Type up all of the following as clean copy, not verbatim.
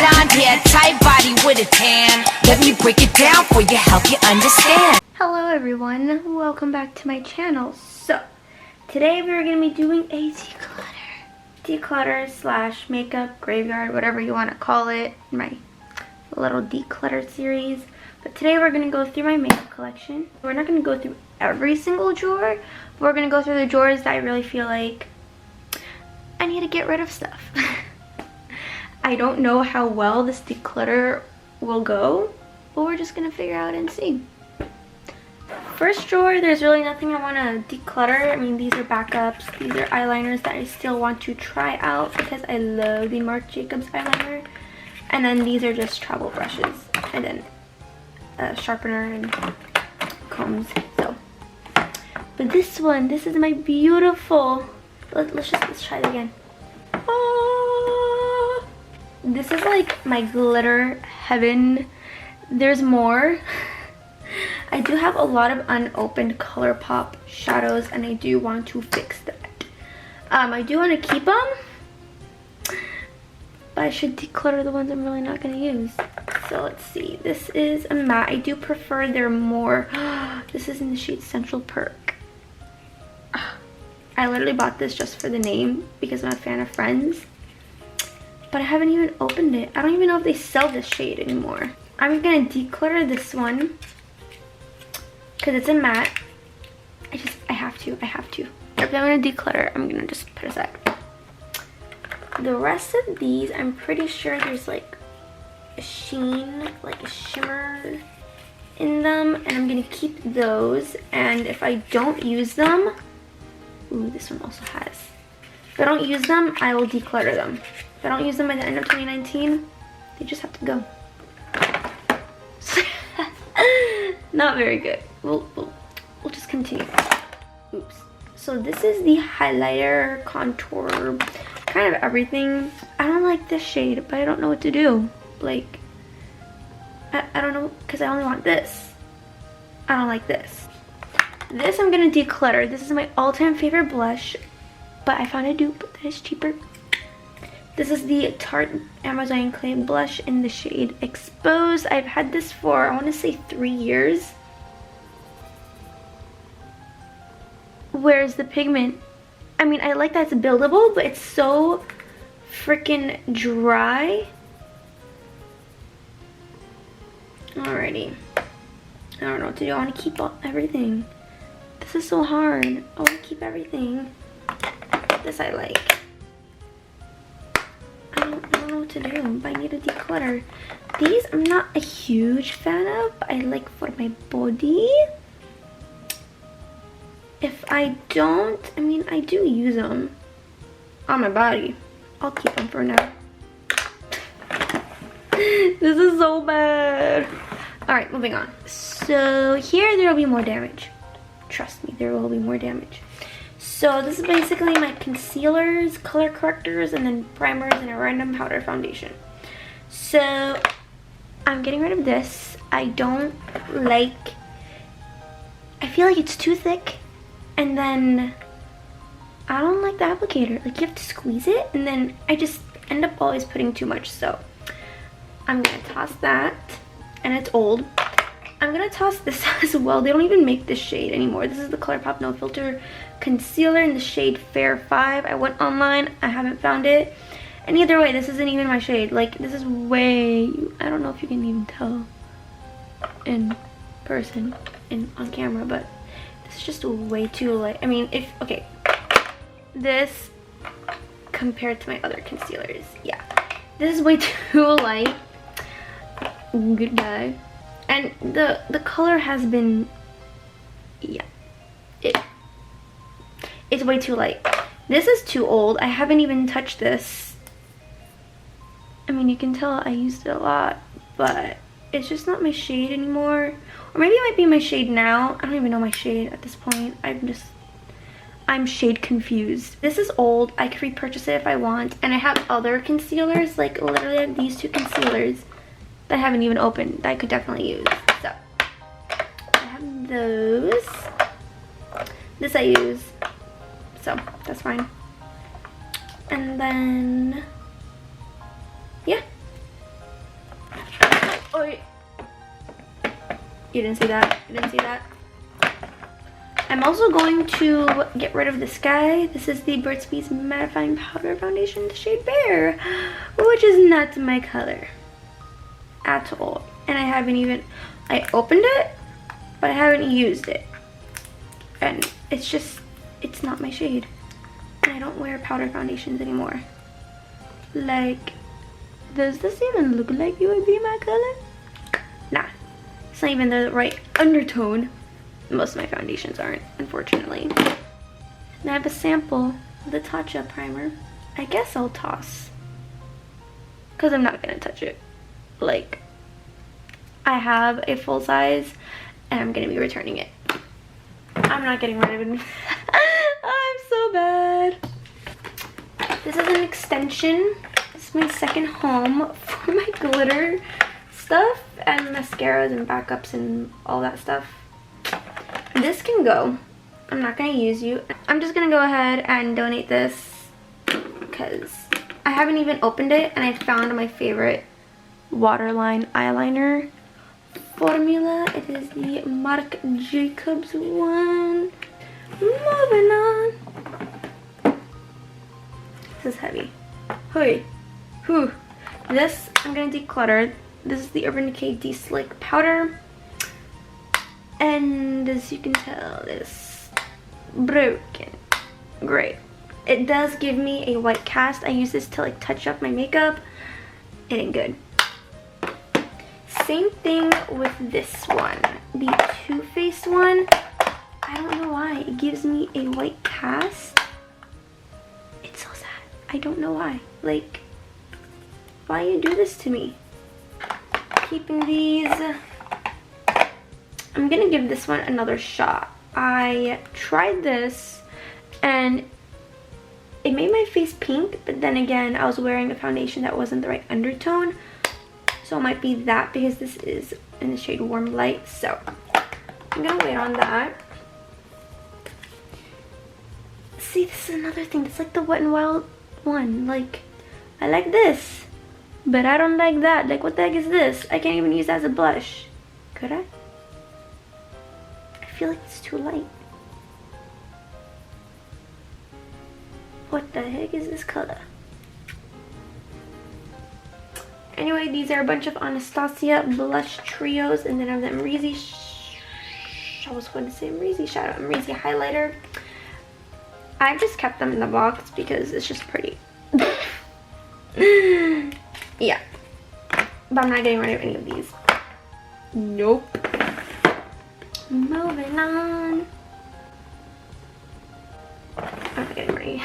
blonde hair, tight body with a tan. Let me break it down for you, help you understand. Hello everyone, welcome back to my channel. So, today we're going to be doing a declutter slash makeup graveyard, whatever you want to call it, my little declutter series. But today we're going to go through my makeup collection. We're not going to go through every single drawer, but we're going to go through the drawers that I really feel like I need to get rid of stuff. I don't know how well this declutter will go, but we're just going to figure out and see. First drawer, there's really nothing I want to declutter. I mean, these are backups. These are eyeliners that I still want to try out because I love the Marc Jacobs eyeliner. And then these are just travel brushes. And then a sharpener and combs. So, but this one, this is my beautiful, let's try it again. Oh, this is like my glitter heaven. There's more. I do have a lot of unopened ColourPop shadows and I do want to fix that. I do want to keep them, but I should declutter the ones I'm really not going to use. So let's see. This is a matte. I do prefer their more. This is in the shade Central Perk. I literally bought this just for the name because I'm a fan of Friends. But I haven't even opened it. I don't even know if they sell this shade anymore. I'm going to declutter this one because it's a matte. I have to. If I'm going to declutter, I'm going to just put it aside. The rest of these, I'm pretty sure there's like a sheen, like a shimmer in them, and I'm gonna keep those. And if I don't use them, ooh, this one also has. If I don't use them, I will declutter them. If I don't use them by the end of 2019, they just have to go. Not very good. We'll just continue. Oops. So this is the highlighter, contour, kind of everything. I don't like this shade, but I don't know what to do. Like, I don't know, because I only want this. I don't like this. This I'm going to declutter. This is my all-time favorite blush, but I found a dupe that is cheaper. This is the Tarte Amazonian Clay blush in the shade Exposed. I've had this for, I want to say 3 years. Where's the pigment? I mean, I like that it's buildable, but it's so freaking dry. Alrighty. I don't know what to do. I want to keep everything. This is so hard. I want to keep everything. This I like. I don't know what to do, but I need to declutter. These I'm not a huge fan of, but I like for my body. If I don't, I mean, I do use them on my body. I'll keep them for now. This is so bad. Alright, moving on. So here there will be more damage. Trust me, there will be more damage. So this is basically my concealers, color correctors, and then primers and a random powder foundation. So I'm getting rid of this. I don't like, I feel like it's too thick. And then I don't like the applicator. Like, you have to squeeze it, and then I just end up always putting too much. So I'm gonna toss that, and it's old. I'm gonna toss this as well. They don't even make this shade anymore. This is the ColourPop No Filter Concealer in the shade Fair 5. I went online, I haven't found it. And either way, this isn't even my shade. Like, this is way, I don't know if you can even tell in person, on camera, but it's just way too light. I mean, okay, this compared to my other concealers, yeah, this is way too light. Goodbye. And the color has been, yeah, it's way too light. This is too old. I haven't even touched this. I mean, you can tell I used it a lot, but it's just not my shade anymore. Or maybe it might be my shade now. I don't even know my shade at this point. I'm shade confused. This is old. I could repurchase it if I want. And I have other concealers, like literally I have these two concealers that I haven't even opened that I could definitely use. So I have those. This I use. So that's fine. And then, yeah. You didn't see that? You didn't see that? I'm also going to get rid of this guy. This is the Burt's Bees Mattifying Powder Foundation, the shade Bear, which is not my color at all. And I haven't even, I opened it, but I haven't used it. And it's just, it's not my shade. And I don't wear powder foundations anymore. Like, does this even look like it would be my color? Nah, it's not even the right undertone. Most of my foundations aren't, unfortunately. And I have a sample of the Tatcha primer. I guess I'll toss, because I'm not gonna touch it. Like, I have a full size and I'm gonna be returning it. I'm not getting rid of it. I'm so bad. This is an extension. This is my second home for my glitter stuff and mascaras and backups and all that stuff. This can go. I'm not gonna use you. I'm just gonna go ahead and donate this because I haven't even opened it, and I found my favorite waterline eyeliner formula. It is the Marc Jacobs one. Moving on. This is heavy. Hey. Whew. This I'm gonna declutter. This is the Urban Decay De-Slick powder. And as you can tell, it's broken. Great. It does give me a white cast. I use this to like touch up my makeup. It ain't good. Same thing with this one. The Too Faced one. I don't know why. It gives me a white cast. It's so sad. I don't know why. Like, why you do this to me? Keeping these. I'm gonna give this one another shot. I tried this and it made my face pink, but then again, I was wearing a foundation that wasn't the right undertone. So it might be that, because this is in the shade Warm Light. So I'm gonna wait on that. See, this is another thing. It's like the Wet n Wild one. Like, I like this, but I don't like that. Like, what the heck is this? I can't even use that as a blush. Could I? I feel like it's too light. What the heck is this color? Anyway, these are a bunch of Anastasia blush trios, and then I have the Amrezy Amrezy highlighter. I just kept them in the box because it's just pretty. Yeah. But I'm not getting rid of any of these. Nope. Moving on. I'm not getting ready.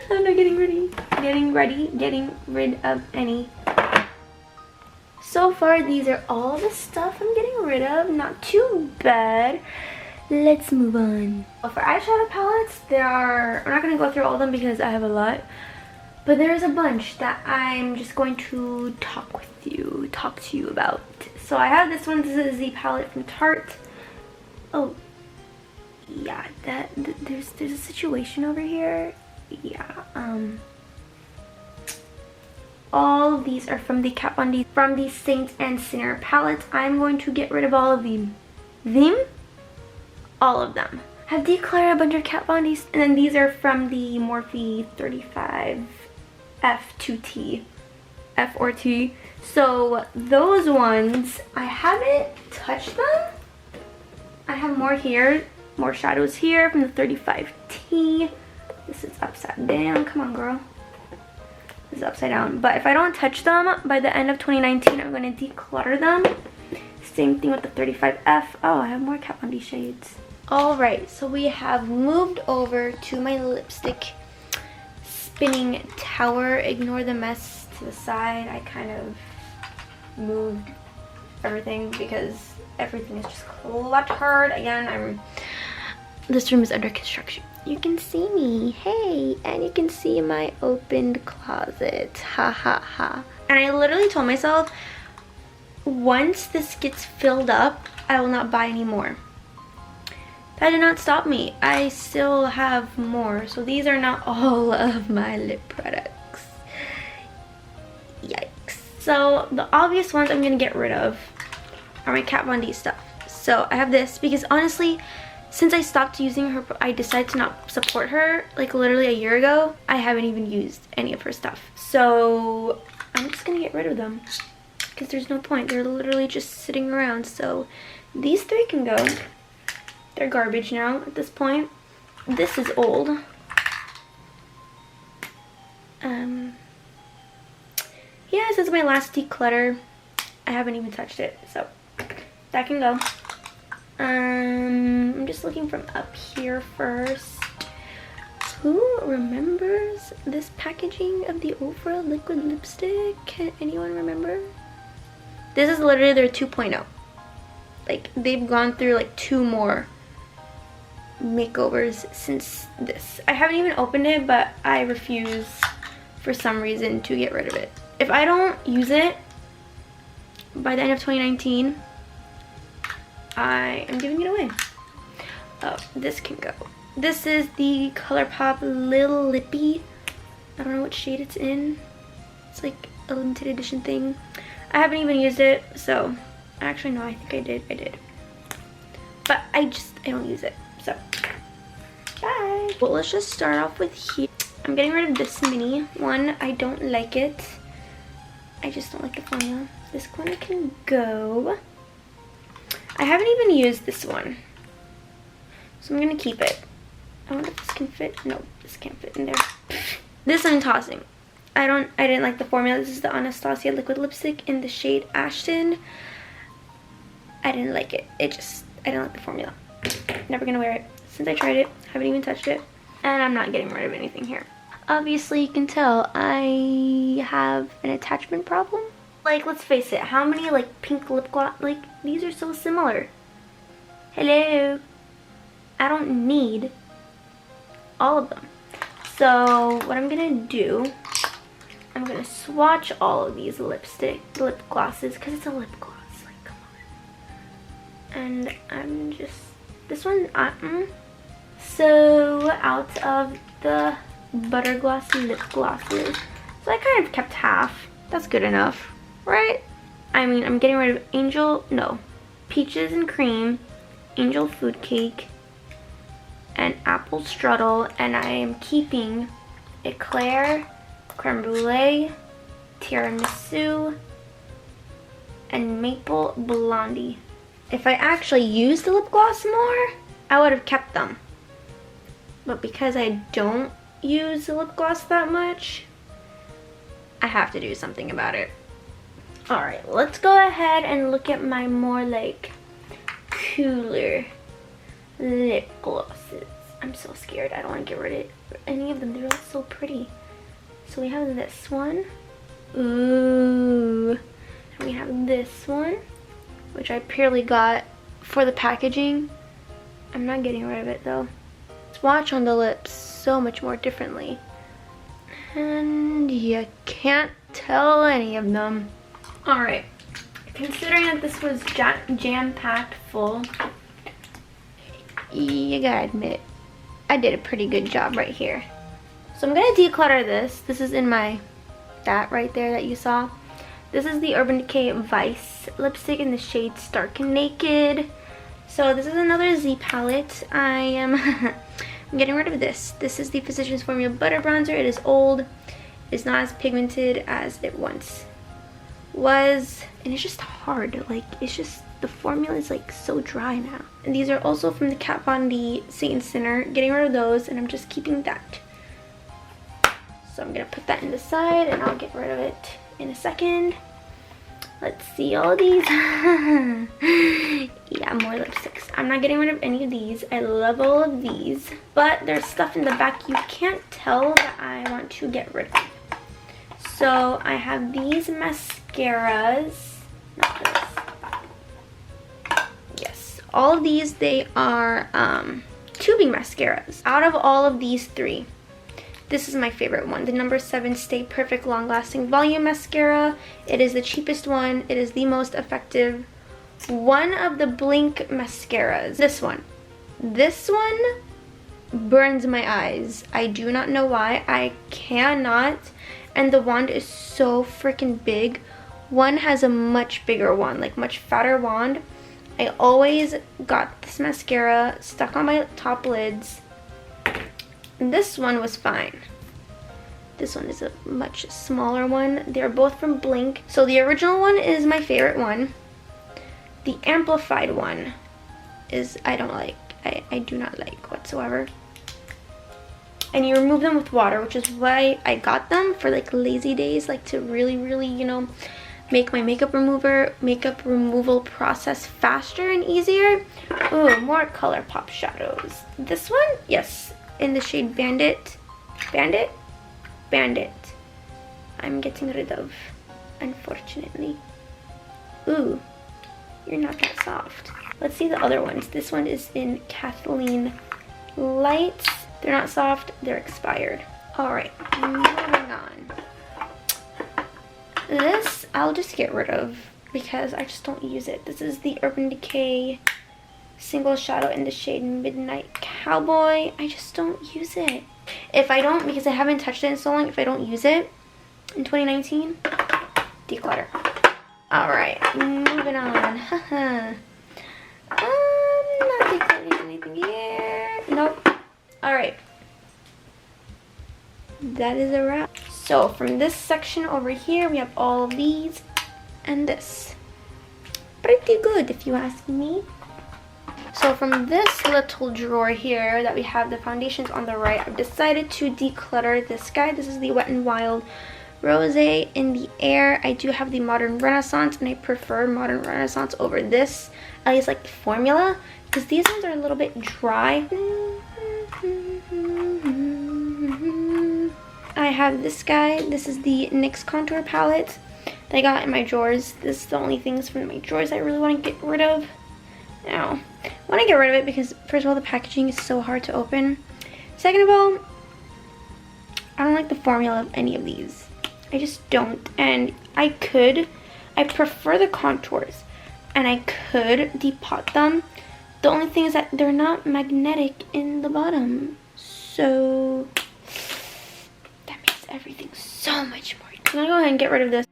I'm not getting ready. Getting rid of any. So far, these are all the stuff I'm getting rid of. Not too bad. Let's move on. For eyeshadow palettes, there are, I'm not going to go through all of them because I have a lot. But there's a bunch that I'm just going to talk to you about. So I have this one. This is the palette from Tarte. Oh, yeah, there's a situation over here. Yeah, all of these are from the Kat Von D, from the Saint and Sinner palettes. I'm going to get rid of all of them. All of them. I've decluttered a bunch of Kat Von D's, and then these are from the Morphe 35 F2T, F or T. So those ones, I haven't touched them. I have more here, more shadows here from the 35T. This is upside down. Come on, girl. This is upside down. But if I don't touch them by the end of 2019, I'm going to declutter them. Same thing with the 35F. Oh, I have more Kat Von D shades. Alright, so we have moved over to my lipstick spinning tower. Ignore the mess to the side. I kind of moved everything because everything is just cluttered. Again, this room is under construction. You can see me, hey, and you can see my opened closet, ha ha ha. And I literally told myself, once this gets filled up, I will not buy any more. That did not stop me. I still have more. So these are not all of my lip products. Yikes. So the obvious ones I'm gonna get rid of. are my Kat Von D stuff. So I have this because honestly, since I stopped using her, I decided to not support her like literally a year ago. I haven't even used any of her stuff. So I'm just gonna get rid of them because there's no point. They're literally just sitting around. So these 3 can go. They're garbage now at this point. This is old. Yeah, this is my last declutter. I haven't even touched it, so that can go. I'm just looking from up here first. Who remembers this packaging of the Ofra liquid lipstick? Can anyone remember? This is literally their 2.0. Like, they've gone through like 2 more makeovers since this. I haven't even opened it, but I refuse for some reason to get rid of it. If I don't use it by the end of 2019, I am giving it away. Oh, this can go. This is the ColourPop Lil Lippy. I don't know what shade it's in. It's like a limited edition thing. I haven't even used it, so actually no, I think I did. But I don't use it, so bye. Well, let's just start off with here. I'm getting rid of this mini one. I don't like it. I just don't like the formula. This one can go. I haven't even used this one, so I'm gonna keep it. I wonder if this can fit. No, this can't fit in there. This I'm tossing. I didn't like the formula. This is the Anastasia liquid lipstick in the shade Ashton. I didn't like it. I didn't like the formula. Never gonna wear it. Since I tried it, haven't even touched it. And I'm not getting rid of anything here. Obviously, you can tell I have an attachment problem. Like, let's face it, how many like pink lip gloss, like these are so similar. Hello. I don't need all of them. So what I'm gonna do, I'm gonna swatch all of these lip glosses, because it's a lip gloss, like come on. And I'm just, this one, so out of the butter glossy lip glosses, so I kind of kept half. That's good enough, right? I mean, I'm getting rid of Peaches and Cream, Angel Food Cake, and Apple Strudel, and I am keeping Eclair, Creme Brulee, Tiramisu, and Maple Blondie. If I actually used the lip gloss more, I would have kept them. But because I don't use the lip gloss that much, I have to do something about it. Alright, let's go ahead and look at my more like cooler lip glosses. I'm so scared. I don't want to get rid of any of them. They're all so pretty. So we have this one. Ooh. And we have this one, which I purely got for the packaging. I'm not getting rid of it though. Swatch on the lips so much more differently. And you can't tell any of them. Alright. Considering that this was jam-packed full, you gotta admit, I did a pretty good job right here. So I'm gonna declutter this. This is in that right there that you saw. This is the Urban Decay Vice lipstick in the shade Stark and Naked. So this is another Z palette. I'm getting rid of this. This is the Physicians Formula Butter Bronzer. It is old. It's not as pigmented as it once was. And it's just hard. Like, it's just, the formula is like so dry now. And these are also from the Kat Von D Saint Sinner. Getting rid of those, and I'm just keeping that. So I'm gonna put that in the side, and I'll get rid of it in a second. Let's see all of these. Yeah, more lipsticks. I'm not getting rid of any of these. I love all of these, but there's stuff in the back you can't tell that I want to get rid of. So I have these mascaras. Not this. Yes, all of these, they are tubing mascaras. Out of all of these 3, this is my favorite one, the number 7 Stay Perfect Long Lasting Volume Mascara. It is the cheapest one. It is the most effective one of the Blink mascaras. This one burns my eyes. I do not know why. I cannot. And the wand is so freaking big. one has a much bigger one, like much fatter wand. I always got this mascara stuck on my top lids. And this one was fine. This one is a much smaller one. They're both from Blink. So the original one is my favorite one. The amplified one is I don't like. I do not like whatsoever. And you remove them with water, which is why I got them for like lazy days, like to really, you know, make my makeup removal process faster and easier. Ooh, more ColourPop shadows. This one, yes, in the shade Bandit. I'm getting rid of, unfortunately. Ooh, you're not that soft. Let's see the other ones. This one is in Kathleen Lights. They're not soft, they're expired. All right, moving on. This I'll just get rid of because I just don't use it. This is the Urban Decay Single Shadow in the shade Midnight Cowboy. I just don't use it. If I don't, because I haven't touched it in so long, if I don't use it in 2019, declutter. All right, moving on. Not decluttering anything here. Nope. All right. That is a wrap. So from this section over here, we have all of these and this. Pretty good, if you ask me. So from this little drawer here that we have the foundations on the right, I've decided to declutter this guy. This is the Wet n Wild Rosé in the Air. I do have the Modern Renaissance, and I prefer Modern Renaissance over this, at least like the formula, because these ones are a little bit dry. I have this guy. This is the NYX contour palette that I got in my drawers. This is the only things from my drawers I really want to get rid of. Now, I want to get rid of it because, first of all, the packaging is so hard to open. Second of all, I don't like the formula of any of these. I just don't. And I prefer the contours, and I could depot them. The only thing is that they're not magnetic in the bottom. So that makes everything so much more. I'm gonna go ahead and get rid of this.